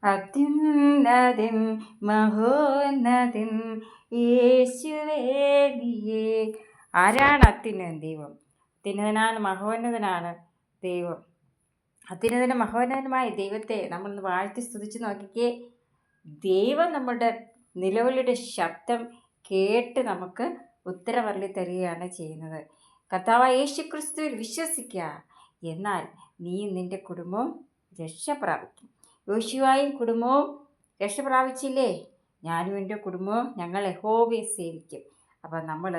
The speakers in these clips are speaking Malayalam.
അത്യുന്നതൻ മഹോന്നതൻ യേശുവേ നീയേ. ആരാണ് അത്യുന്നതൻ? ദൈവം. അത്യുന്നതനാണ്, മഹോന്നതനാണ് ദൈവം. അത്യുന്നതനും മഹോന്നതനുമായ ദൈവത്തെ നമ്മളൊന്ന് വാഴ്ത്തി സ്തുതിച്ച് നോക്കിക്കേ. ദൈവം നമ്മുടെ നിലവിളിയുടെ ശബ്ദം കേട്ട് നമുക്ക് ഉത്തരവരുളി തരികയാണ് ചെയ്യുന്നത്. കർത്താവായ യേശുക്രിസ്തുവിൽ വിശ്വസിക്കുക, എന്നാൽ നീയും നിൻ്റെ കുടുംബവും രക്ഷ പ്രാപിക്കും. യോശുവയും കുടുംബവും രക്ഷ പ്രാപിച്ചില്ലേ? ഞാനും എൻ്റെ കുടുംബവും ഞങ്ങൾ യഹോവയെ സേവിക്കും. അപ്പോൾ നമ്മൾ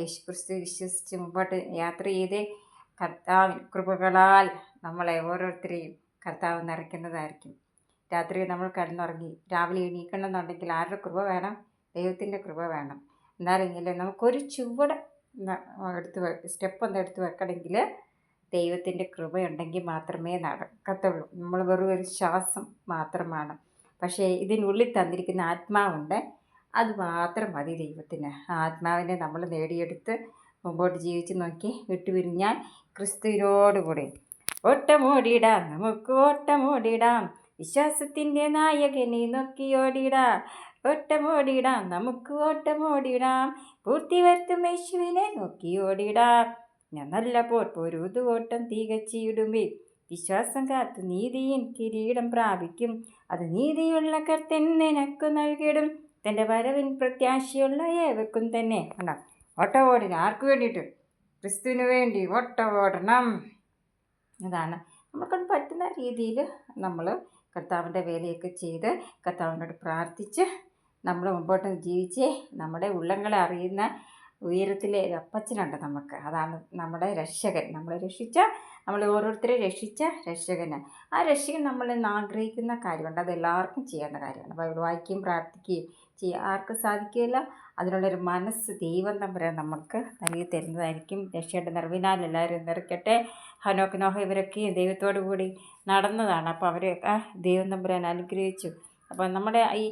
യേശുക്രിസ്തു വിശ്വസിച്ച് മുമ്പോട്ട് യാത്ര ചെയ്ത് കർത്താവിൻ കൃപകളാൽ നമ്മളെ ഓരോരുത്തരെയും കർത്താവ് നിറയ്ക്കുന്നതായിരിക്കും. രാത്രി നമ്മൾ കിടന്നുറങ്ങി രാവിലെ എണീക്കണമെന്നുണ്ടെങ്കിൽ ആരുടെ കൃപ വേണം? ദൈവത്തിൻ്റെ കൃപ വേണം. എന്നാലെങ്കിൽ നമുക്കൊരു ചുവട് സ്റ്റെപ്പ് ഒന്ന് എടുത്ത് വെക്കണമെങ്കിൽ ദൈവത്തിൻ്റെ കൃപയുണ്ടെങ്കിൽ മാത്രമേ നടക്കത്തുള്ളൂ. നമ്മൾ വെറും ഒരു ശ്വാസം മാത്രമാണ്. പക്ഷേ ഇതിനുള്ളിൽ തന്നിരിക്കുന്ന ആത്മാവുണ്ട്, അത് മാത്രം മതി ദൈവത്തിന്. ആത്മാവിനെ നമ്മൾ നേടിയെടുത്ത് മുമ്പോട്ട് ജീവിച്ച് നോക്കി വിട്ടുപിരിഞ്ഞാൽ ക്രിസ്തുവിനോടുകൂടി ഓട്ടമോടിടാം, നമുക്ക് ഓട്ടമോടിടാം, വിശ്വാസത്തിൻ്റെ നായകനെ നോക്കിയോടിടാം. ഓട്ടമോടിടാം, നമുക്ക് ഓട്ടമോടിടാം, പൂർത്തി വരുത്തും യേശുവിനെ നോക്കിയോടിടാം. ഞാൻ നല്ല പോർപ്പൊരുതു ഓട്ടം തികച്ചിടുമേ, വിശ്വാസം കാത്തു നീതിയിൻ കിരീടം പ്രാപിക്കും. അത് നീതിയുള്ള കർത്തൻ നിനക്കു നൽകിടും, തൻ്റെ വരവിൻ പ്രത്യാശയുള്ള ഏവർക്കും തന്നെ. കണ്ടോ, ഓട്ടം ഓടിന് ആർക്ക് വേണ്ടിയിട്ട്? ക്രിസ്തുവിന് വേണ്ടി ഓട്ടം ഓടണം. അതാണ് നമുക്കൊണ്ട് പറ്റുന്ന രീതിയിൽ നമ്മൾ കർത്താവിൻ്റെ വേലയൊക്കെ ചെയ്ത് കർത്താവിനോട് പ്രാർത്ഥിച്ച് നമ്മൾ മുമ്പോട്ട് ജീവിച്ച് നമ്മുടെ ഉള്ളങ്ങളെ അറിയുന്ന ഉയരത്തിലെ അപ്പച്ചനുണ്ട് നമുക്ക്. അതാണ് നമ്മുടെ രക്ഷകൻ. നമ്മളെ രക്ഷിച്ച, നമ്മളെ ഓരോരുത്തരെ രക്ഷിച്ച രക്ഷകന്. ആ രക്ഷകൻ നമ്മളിന്ന് ആഗ്രഹിക്കുന്ന കാര്യമുണ്ട്, അത് എല്ലാവർക്കും ചെയ്യാവുന്ന കാര്യമാണ്. ബൈബിൾ വായിക്കുകയും പ്രാർത്ഥിക്കുകയും ആർക്കും സാധിക്കുകയില്ല. അതിനുള്ളൊരു മനസ്സ് ദൈവം തമ്പുരാൻ നമുക്ക് നൽകി തരുന്നതായിരിക്കും. രക്ഷയുടെ നിറവിനാൽ എല്ലാവരും നിറയ്ക്കട്ടെ. ഹനോക്ക്, നോഹ ഇവരൊക്കെയും ദൈവത്തോടു കൂടി നടന്നതാണ്. അപ്പോൾ അവരെയൊക്കെ ദൈവം തമ്പുരാൻ അനുഗ്രഹിച്ചു. അപ്പോൾ നമ്മുടെ ഈ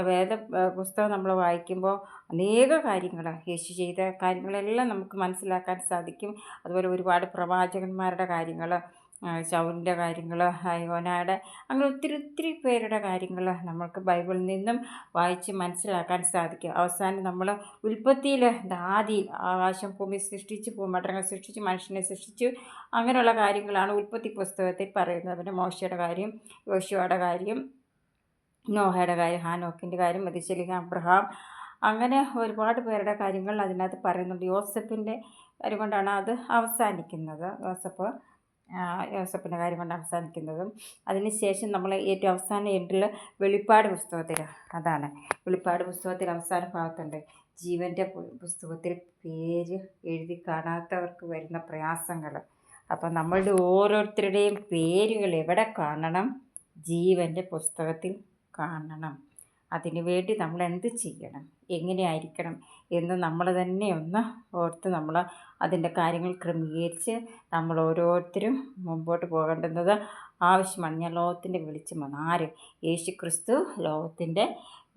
വേദ പുസ്തകം നമ്മൾ വായിക്കുമ്പോൾ അനേക കാര്യങ്ങൾ, യേശു ചെയ്ത കാര്യങ്ങളെല്ലാം നമുക്ക് മനസ്സിലാക്കാൻ സാധിക്കും. അതുപോലെ ഒരുപാട് പ്രവാചകന്മാരുടെ കാര്യങ്ങൾ, ശൗലിൻ്റെ കാര്യങ്ങൾ, യോനയുടെ, അങ്ങനെ ഒത്തിരി പേരുടെ കാര്യങ്ങൾ നമ്മൾക്ക് ബൈബിളിൽ നിന്നും വായിച്ച് മനസ്സിലാക്കാൻ സാധിക്കും. അവസാനം നമ്മൾ ഉൽപ്പത്തിയിൽ ആദിയിൽ ആകാശം ഭൂമി സൃഷ്ടിച്ചു, ഭൂമണ്ഡലങ്ങൾ സൃഷ്ടിച്ചു, മനുഷ്യനെ സൃഷ്ടിച്ചു, അങ്ങനെയുള്ള കാര്യങ്ങളാണ് ഉൽപ്പത്തി പുസ്തകത്തിൽ പറയുന്നത്. പിന്നെ മോശയുടെ കാര്യം, യോശുവയുടെ കാര്യം, നോഹയുടെ കാര്യം, ഹാനോക്കിൻ്റെ കാര്യം, മെഥൂശലഹ, അബ്രഹാം, അങ്ങനെ ഒരുപാട് പേരുടെ കാര്യങ്ങൾ അതിനകത്ത് പറയുന്നുണ്ട്. യോസഫിൻ്റെ കാര്യം കൊണ്ടാണ് അത് അവസാനിക്കുന്നത്. യോസഫിൻ്റെ കാര്യം കൊണ്ട് അവസാനിക്കുന്നതും. അതിനുശേഷം നമ്മൾ ഏറ്റവും അവസാന എൻഡിൽ വെളിപ്പാട് പുസ്തകത്തിൽ, അതാണ് വെളിപ്പാട് പുസ്തകത്തിൽ അവസാന ഭാഗത്തുണ്ട് ജീവൻ്റെ പുസ്തകത്തിൽ പേര് എഴുതി കാണാത്തവർക്ക് വരുന്ന പ്രയാസങ്ങൾ. അപ്പം നമ്മളുടെ ഓരോരുത്തരുടെയും പേരുകൾ എവിടെ കാണണം? ജീവൻ്റെ പുസ്തകത്തിൽ കാണണം. അതിനു വേണ്ടി നമ്മൾ എന്ത് ചെയ്യണം, എങ്ങനെയായിരിക്കണം എന്ന് നമ്മൾ തന്നെ ഒന്ന് ഓർത്ത് നമ്മൾ അതിൻ്റെ കാര്യങ്ങൾ ക്രമീകരിച്ച് നമ്മൾ ഓരോരുത്തരും മുമ്പോട്ട് പോകേണ്ടുന്നത് ആവശ്യമാണ്. ഞാൻ ലോകത്തിൻ്റെ വെളിച്ചമാണ്. ആര്? യേശു ക്രിസ്തു ലോകത്തിൻ്റെ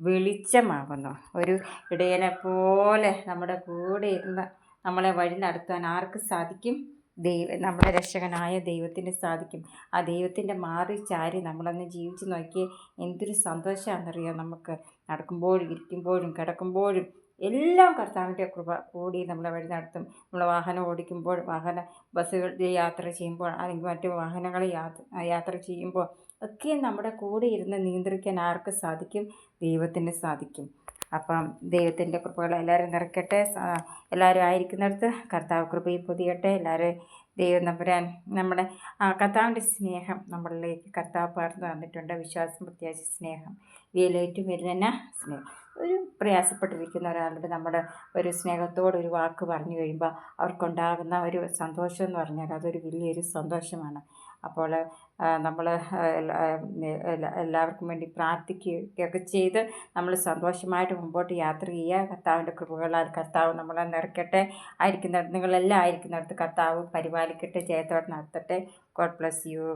വെളിച്ചമാകുന്നു. ഒരു ഇടയനെ പോലെ നമ്മുടെ കൂടെ ഇരുന്ന് നമ്മളെ വഴി നടത്താൻ ആർക്ക് സാധിക്കും? നമ്മുടെ രക്ഷകനായ ദൈവത്തിന് സാധിക്കും. ആ ദൈവത്തിൻ്റെ മാറി ചാരി നമ്മളൊന്ന് ജീവിച്ച് നോക്കിയേ, എന്തൊരു സന്തോഷമാണെന്നറിയാം. നമുക്ക് നടക്കുമ്പോഴും ഇരിക്കുമ്പോഴും കിടക്കുമ്പോഴും എല്ലാം കർത്താവിൻ്റെ കൃപ കൂടി നമ്മളെ വഴി നടത്തും. നമ്മൾ വാഹനം ഓടിക്കുമ്പോൾ, ബസ്സുകളിൽ യാത്ര ചെയ്യുമ്പോൾ, അല്ലെങ്കിൽ മറ്റു വാഹനങ്ങളിൽ യാത്ര ചെയ്യുമ്പോൾ ഒക്കെ നമ്മുടെ കൂടെ ഇരുന്ന് നിയന്ത്രിക്കാൻ ആർക്ക് സാധിക്കും? ദൈവത്തിന് സാധിക്കും. അപ്പം ദൈവത്തിൻ്റെ കൃപകൾ എല്ലാവരും നിറയ്ക്കട്ടെ. എല്ലാവരും ആയിരിക്കുന്നിടത്ത് കർത്താവ് കൃപയും പൊതിയട്ടെ. എല്ലാവരും ദൈവം തമ്പുരാൻ നമ്മുടെ കർത്താവിൻ്റെ സ്നേഹം നമ്മളിലേക്ക് കർത്താവ് പകർന്നു തന്നിട്ടുണ്ട്. വിശ്വാസം, പ്രത്യാശ, സ്നേഹം, ഇവയിലേറ്റവും വരുന്ന സ്നേഹം. ഒരു പ്രയാസപ്പെട്ടിരിക്കുന്ന ഒരാളുടെ നമ്മുടെ ഒരു സ്നേഹത്തോട് ഒരു വാക്ക് പറഞ്ഞു കഴിയുമ്പോൾ അവർക്കുണ്ടാകുന്ന ഒരു സന്തോഷം എന്ന് പറഞ്ഞാൽ അതൊരു വലിയൊരു സന്തോഷമാണ്. അപ്പോൾ നമ്മൾ എല്ലാവർക്കും വേണ്ടി പ്രാർത്ഥിക്കുകയൊക്കെ ചെയ്ത് നമ്മൾ സന്തോഷമായിട്ട് മുമ്പോട്ട് യാത്ര ചെയ്യുക. കർത്താവിൻ്റെ കൃപകളാൽ കർത്താവ് നമ്മളെ നിറയ്ക്കട്ടെ. നിങ്ങളെല്ലാം ആയിരിക്കുന്നിടത്ത് കർത്താവ് പരിപാലിക്കട്ടെ, ജയത്തോടെ നടത്തട്ടെ. God bless you.